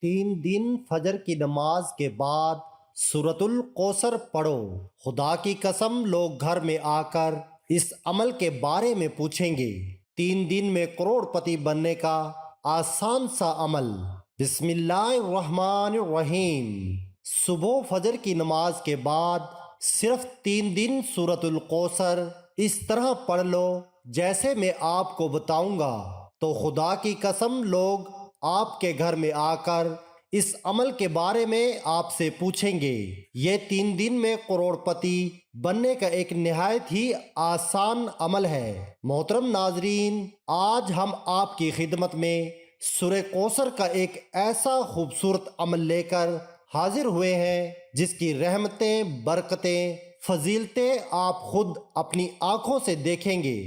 3 دن فجر کی نماز کے بعد سورۃ القوثر پڑھو۔ خدا کی قسم لوگ گھر میں آ کر اس عمل کے بارے میں پوچھیں گے۔ 3 دن میں کروڑ پتی بننے کا آسان سا عمل۔ بسم اللہ الرحمن الرحیم۔ صبح فجر کی نماز کے بعد صرف 3 دن سورۃ القوثر اس طرح پڑھ لو جیسے میں آپ کو بتاؤں گا، تو خدا کی قسم لوگ آپ کے گھر میں آ کر اس عمل کے بارے میں آپ سے پوچھیں گے۔ یہ 3 دن میں کروڑ پتی بننے کا ایک نہایت ہی آسان عمل ہے۔ محترم ناظرین، آج ہم آپ کی خدمت میں سورہ کوثر کا ایک ایسا خوبصورت عمل لے کر حاضر ہوئے ہیں جس کی رحمتیں، برکتیں، فضیلتیں آپ خود اپنی آنکھوں سے دیکھیں گے۔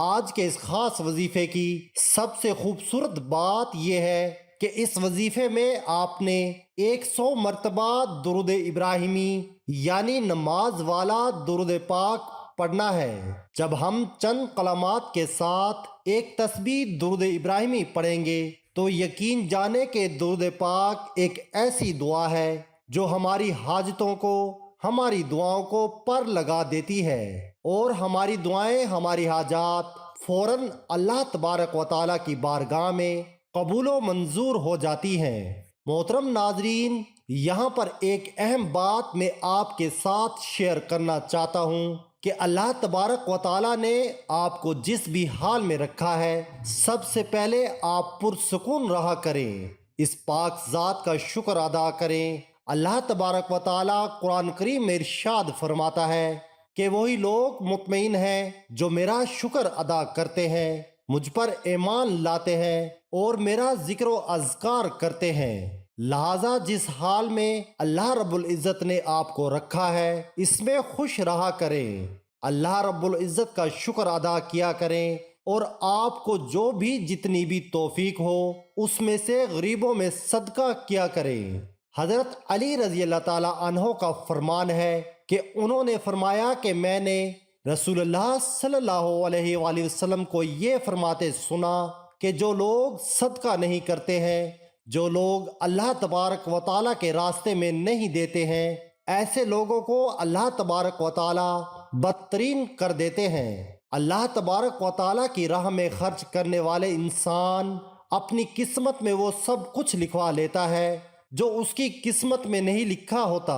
آج کے اس خاص وظیفے کی سب سے خوبصورت بات یہ ہے کہ اس وظیفے میں آپ نے 100 مرتبہ درود ابراہیمی یعنی نماز والا درود پاک پڑھنا ہے۔ جب ہم چند کلمات کے ساتھ ایک تسبیح درود ابراہیمی پڑھیں گے تو یقین جانے کہ درود پاک ایک ایسی دعا ہے جو ہماری حاجتوں کو، ہماری دعاؤں کو پر لگا دیتی ہے، اور ہماری دعائیں، ہماری حاجات فوراً اللہ تبارک و تعالیٰ کی بارگاہ میں قبول و منظور ہو جاتی ہیں۔ محترم ناظرین، یہاں پر ایک اہم بات میں آپ کے ساتھ شیئر کرنا چاہتا ہوں کہ اللہ تبارک و تعالیٰ نے آپ کو جس بھی حال میں رکھا ہے، سب سے پہلے آپ پرسکون رہا کریں، اس پاک ذات کا شکر ادا کریں۔ اللہ تبارک و تعالیٰ قرآن کریم میں ارشاد فرماتا ہے کہ وہی لوگ مطمئن ہیں جو میرا شکر ادا کرتے ہیں، مجھ پر ایمان لاتے ہیں اور میرا ذکر و اذکار کرتے ہیں۔ لہٰذا جس حال میں اللہ رب العزت نے آپ کو رکھا ہے، اس میں خوش رہا کریں، اللہ رب العزت کا شکر ادا کیا کریں، اور آپ کو جو بھی جتنی بھی توفیق ہو اس میں سے غریبوں میں صدقہ کیا کریں۔ حضرت علی رضی اللہ تعالیٰ عنہ کا فرمان ہے کہ انہوں نے فرمایا کہ میں نے رسول اللہ صلی اللہ علیہ وآلہ وسلم کو یہ فرماتے سنا کہ جو لوگ صدقہ نہیں کرتے ہیں، جو لوگ اللہ تبارک و تعالیٰ کے راستے میں نہیں دیتے ہیں، ایسے لوگوں کو اللہ تبارک و تعالیٰ بدترین کر دیتے ہیں۔ اللہ تبارک و تعالیٰ کی راہ میں خرچ کرنے والے انسان اپنی قسمت میں وہ سب کچھ لکھوا لیتا ہے جو اس کی قسمت میں نہیں لکھا ہوتا۔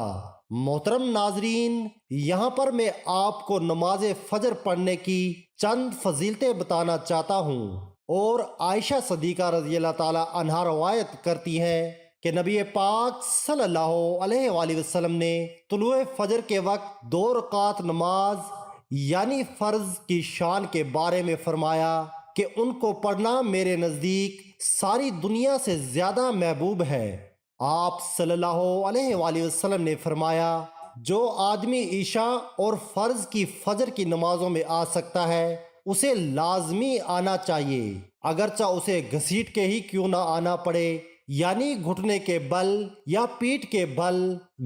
محترم ناظرین، یہاں پر میں آپ کو نماز فجر پڑھنے کی چند فضیلتیں بتانا چاہتا ہوں، اور عائشہ صدیقہ رضی اللہ تعالیٰ عنہا روایت کرتی ہیں کہ نبی پاک صلی اللہ علیہ وآلہ وسلم نے طلوع فجر کے وقت 2 رکعت نماز یعنی فرض کی شان کے بارے میں فرمایا کہ ان کو پڑھنا میرے نزدیک ساری دنیا سے زیادہ محبوب ہے۔ آپ صلی اللہ علیہ وآلہ وسلم نے فرمایا، جو آدمی عشاء اور فرض کی فجر کی نمازوں میں آ سکتا ہے اسے لازمی آنا چاہیے، اگرچہ اسے گھسیٹ کے ہی کیوں نہ آنا پڑے، یعنی گھٹنے کے بل یا پیٹھ کے بل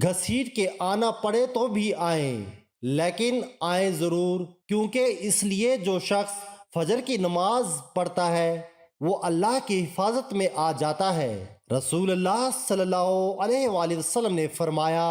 گھسیٹ کے آنا پڑے تو بھی آئیں، لیکن آئیں ضرور، کیونکہ اس لیے جو شخص فجر کی نماز پڑھتا ہے وہ اللہ کی حفاظت میں آ جاتا ہے۔ رسول اللہ صلی اللہ علیہ وآلہ وسلم نے فرمایا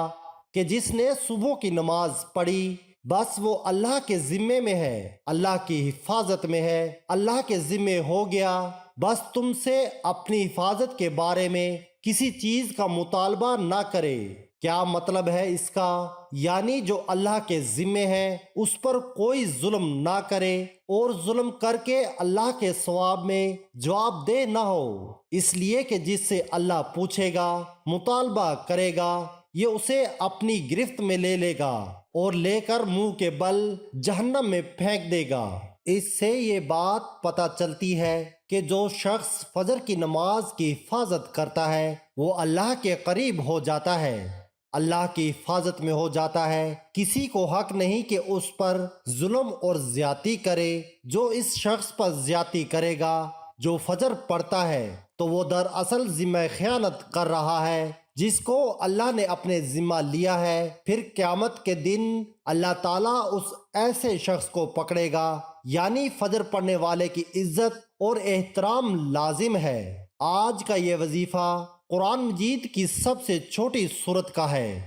کہ جس نے صبح کی نماز پڑھی بس وہ اللہ کے ذمے میں ہے، اللہ کی حفاظت میں ہے، اللہ کے ذمے ہو گیا، بس تم سے اپنی حفاظت کے بارے میں کسی چیز کا مطالبہ نہ کرے۔ کیا مطلب ہے اس کا؟ یعنی جو اللہ کے ذمے ہے اس پر کوئی ظلم نہ کرے، اور ظلم کر کے اللہ کے ثواب میں جواب دہ نہ ہو، اس لیے کہ جس سے اللہ پوچھے گا، مطالبہ کرے گا، یہ اسے اپنی گرفت میں لے لے گا اور لے کر منہ کے بل جہنم میں پھینک دے گا۔ اس سے یہ بات پتہ چلتی ہے کہ جو شخص فجر کی نماز کی حفاظت کرتا ہے وہ اللہ کے قریب ہو جاتا ہے، اللہ کی حفاظت میں ہو جاتا ہے۔ کسی کو حق نہیں کہ اس پر ظلم اور زیادتی کرے۔ جو اس شخص پر زیادتی کرے گا جو فجر پڑھتا ہے تو وہ دراصل ذمہ خیانت کر رہا ہے جس کو اللہ نے اپنے ذمہ لیا ہے۔ پھر قیامت کے دن اللہ تعالیٰ اس ایسے شخص کو پکڑے گا، یعنی فجر پڑھنے والے کی عزت اور احترام لازم ہے۔ آج کا یہ وظیفہ قرآن مجید کی سب سے چھوٹی سورت کا ہے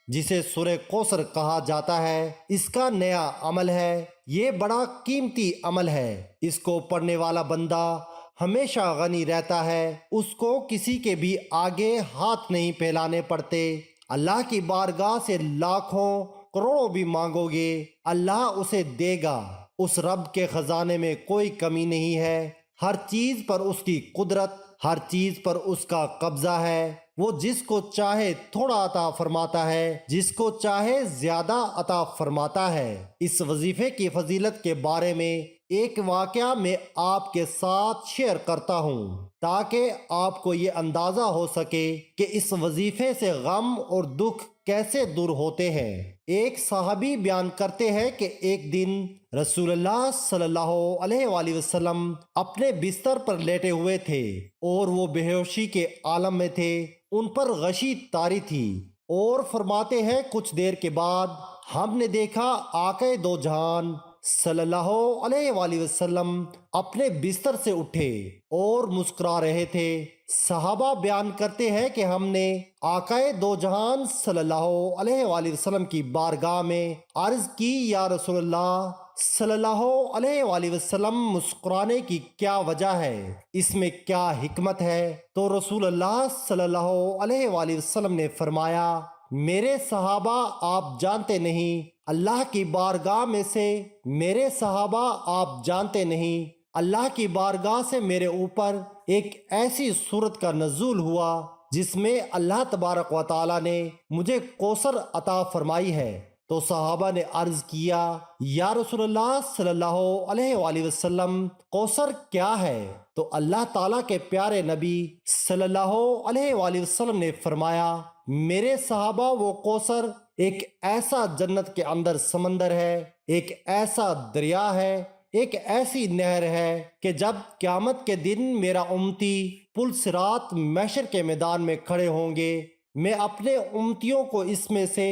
جسے سورہ کوثر کہا جاتا ہے۔ اس کا نیا عمل ہے، یہ بڑا قیمتی عمل ہے۔ اس کو پڑھنے والا بندہ ہمیشہ غنی رہتا ہے، اس کو کسی کے بھی آگے ہاتھ نہیں پھیلانے پڑتے۔ اللہ کی بارگاہ سے لاکھوں کروڑوں بھی مانگو گے، اللہ اسے دے گا۔ اس رب کے خزانے میں کوئی کمی نہیں ہے، ہر چیز پر اس کی قدرت، ہر چیز پر اس کا قبضہ ہے۔ وہ جس کو چاہے تھوڑا عطا فرماتا ہے، جس کو چاہے زیادہ عطا فرماتا ہے۔ اس وظیفے کی فضیلت کے بارے میں ایک واقعہ میں آپ کے ساتھ شیئر کرتا ہوں تاکہ آپ کو یہ اندازہ ہو سکے کہ اس وظیفے سے غم اور دکھ کیسے دور ہوتے ہیں۔ ایک صحابی بیان کرتے ہیں کہ ایک دن رسول اللہ صلی اللہ علیہ وآلہ وسلم اپنے بستر پر لیٹے ہوئے تھے اور وہ بے ہوشی کے عالم میں تھے، ان پر غشی طاری تھی، اور فرماتے ہیں کچھ دیر کے بعد ہم نے دیکھا آقا دو جہان صلی اللہ علیہ وآلہ وسلم اپنے بستر سے اٹھے اور مسکرا رہے تھے۔ صحابہ بیان کرتے ہیں کہ ہم نے آقا دو جہان صلی اللہ علیہ وآلہ وسلم کی بارگاہ میں عرض کی، یا رسول اللہ صلی اللہ علیہ وآلہ وسلم، مسکرانے کی کیا وجہ ہے؟ اس میں کیا حکمت ہے؟ تو رسول اللہ صلی اللہ علیہ وآلہ وسلم نے فرمایا، میرے صحابہ آپ جانتے نہیں، اللہ کی بارگاہ میں سے میرے صحابہ آپ جانتے نہیں، اللہ کی بارگاہ سے میرے اوپر ایک ایسی صورت کا نزول ہوا جس میں اللہ تبارک و تعالی نے مجھے کوثر عطا فرمائی ہے۔ تو صحابہ نے عرض کیا، یا رسول اللہ صلی اللہ علیہ وآلہ وسلم، کوثر کیا ہے؟ تو اللہ تعالیٰ کے پیارے نبی صلی اللہ علیہ وآلہ وسلم نے فرمایا، میرے صحابہ، وہ کوثر ایک ایسا جنت کے اندر سمندر ہے، ایک ایسا دریا ہے، ایک ایسی نہر ہے کہ جب قیامت کے دن میرا امتی پل صراط محشر کے میدان میں کھڑے ہوں گے، میں اپنے امتیوں کو اس میں سے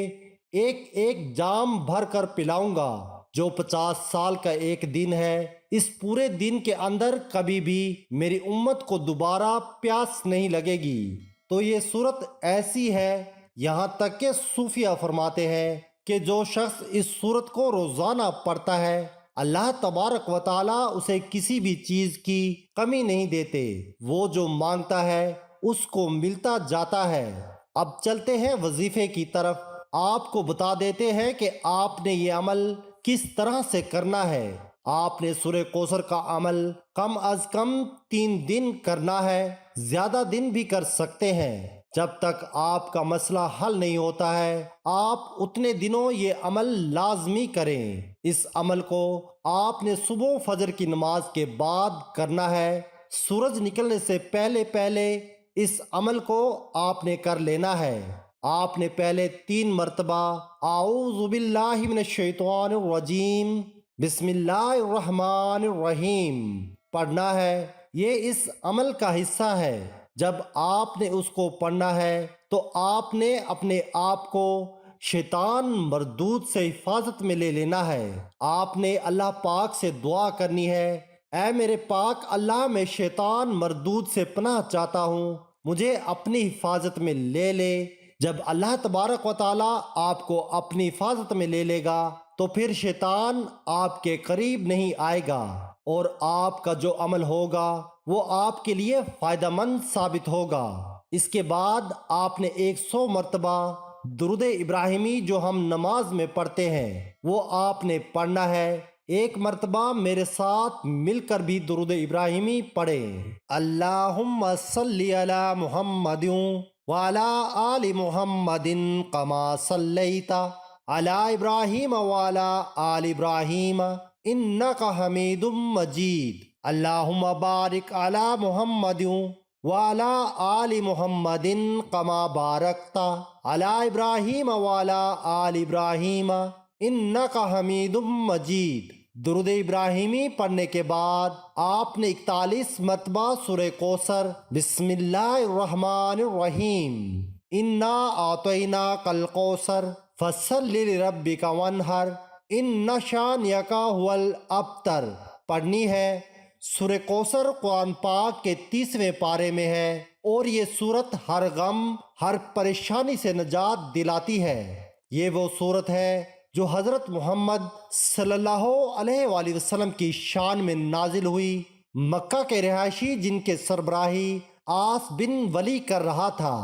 ایک ایک جام بھر کر پلاؤں گا، جو 50 سال کا ایک دن ہے۔ اس پورے دن کے اندر کبھی بھی میری امت کو دوبارہ پیاس نہیں لگے گی۔ تو یہ صورت ایسی ہے، یہاں تک کہ صوفیہ فرماتے ہیں کہ جو شخص اس صورت کو روزانہ پڑھتا ہے، اللہ تبارک و تعالیٰ اسے کسی بھی چیز کی کمی نہیں دیتے، وہ جو مانگتا ہے اس کو ملتا جاتا ہے۔ اب چلتے ہیں وظیفے کی طرف، آپ کو بتا دیتے ہیں کہ آپ نے یہ عمل کس طرح سے کرنا ہے۔ آپ نے سورہ کوثر کا عمل کم از کم 3 دن کرنا ہے، زیادہ دن بھی کر سکتے ہیں۔ جب تک آپ کا مسئلہ حل نہیں ہوتا ہے، آپ اتنے دنوں یہ عمل لازمی کریں۔ اس عمل کو آپ نے صبح فجر کی نماز کے بعد کرنا ہے، سورج نکلنے سے پہلے پہلے اس عمل کو آپ نے کر لینا ہے۔ آپ نے پہلے 3 مرتبہ اعوذ باللہ من الشیطان الرجیم بسم اللہ الرحمن الرحیم پڑھنا ہے۔ یہ اس عمل کا حصہ ہے۔ جب آپ نے اس کو پڑھنا ہے تو آپ نے اپنے آپ کو شیطان مردود سے حفاظت میں لے لینا ہے۔ آپ نے اللہ پاک سے دعا کرنی ہے، اے میرے پاک اللہ، میں شیطان مردود سے پناہ چاہتا ہوں، مجھے اپنی حفاظت میں لے لے۔ جب اللہ تبارک و تعالیٰ آپ کو اپنی حفاظت میں لے لے گا تو پھر شیطان آپ کے قریب نہیں آئے گا، اور آپ کا جو عمل ہوگا وہ آپ کے لیے فائدہ مند ثابت ہوگا۔ اس کے بعد آپ نے 100 مرتبہ درود ابراہیمی جو ہم نماز میں پڑھتے ہیں وہ آپ نے پڑھنا ہے۔ 1 مرتبہ میرے ساتھ مل کر بھی درود ابراہیمی پڑھیں۔ اللہم صلی علی محمد وعلی آل محمد کما صلیت علی ابراہیم وعلی آل ابراہیم انک حمید مجید۔ اللہم بارک علی محمد وعلی آل محمد کما بارکت علی ابراہیم وعلی آل ابراہیم انک حمید مجید۔ درود ابراہیمی پڑھنے کے بعد آپ نے 41 مرتبہ سورہ کوثر بسم اللہ الرحمن الرحیم انا اعطیناک الکوثر فصل لربک وانحر ان شانئک ھو الابتر پڑھنی ہے۔ سورہ کوثر قرآن پاک کے 30ویں پارے میں ہے اور یہ صورت ہر غم ہر پریشانی سے نجات دلاتی ہے۔ یہ وہ صورت ہے جو حضرت محمد صلی اللہ علیہ وآلہ وسلم کی شان میں نازل ہوئی۔ مکہ کے رہائشی جن کے سربراہی آس بن ولی کر رہا تھا،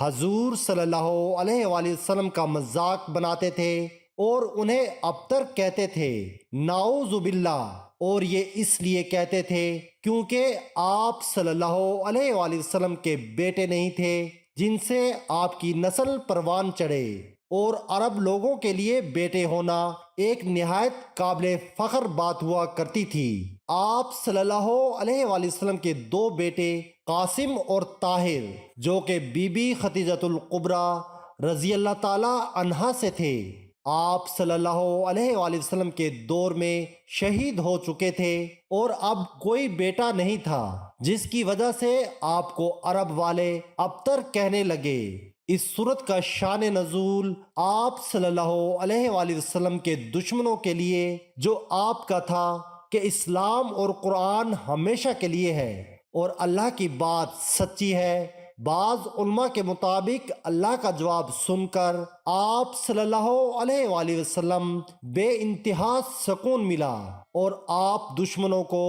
حضور صلی اللہ علیہ وآلہ وسلم کا مذاق بناتے تھے اور انہیں ابتر کہتے تھے، نعوذ باللہ، اور یہ اس لیے کہتے تھے کیونکہ آپ صلی اللہ علیہ وآلہ وسلم کے بیٹے نہیں تھے جن سے آپ کی نسل پروان چڑھے، اور عرب لوگوں کے لیے بیٹے ہونا ایک نہایت قابل فخر بات ہوا کرتی تھی۔ آپ صلی اللہ علیہ وآلہ وسلم کے دو بیٹے قاسم اور طاہر، جو کہ بی بی خدیجۃ الکبریٰ رضی اللہ تعالی عنہا سے تھے، آپ صلی اللہ علیہ وآلہ وسلم کے دور میں شہید ہو چکے تھے اور اب کوئی بیٹا نہیں تھا، جس کی وجہ سے آپ کو عرب والے ابتر کہنے لگے۔ اس صورت کا شان نزول آپ صلی اللہ علیہ وآلہ وسلم کے دشمنوں کے لیے جو آپ کا تھا کہ اسلام اور قرآن ہمیشہ کے لیے ہے اور اللہ کی بات سچی ہے۔ بعض علماء کے مطابق اللہ کا جواب سن کر آپ صلی اللہ علیہ وآلہ وسلم بے انتہا سکون ملا اور آپ دشمنوں کو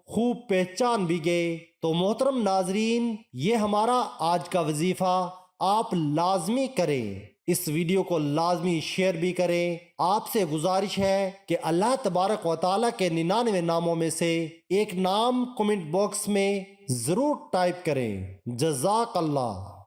خوب پہچان بھی گئے۔ تو محترم ناظرین، یہ ہمارا آج کا وظیفہ آپ لازمی کریں، اس ویڈیو کو لازمی شیئر بھی کریں۔ آپ سے گزارش ہے کہ اللہ تبارک و تعالیٰ کے 99 ناموں میں سے ایک نام کمنٹ باکس میں ضرور ٹائپ کریں۔ جزاک اللہ۔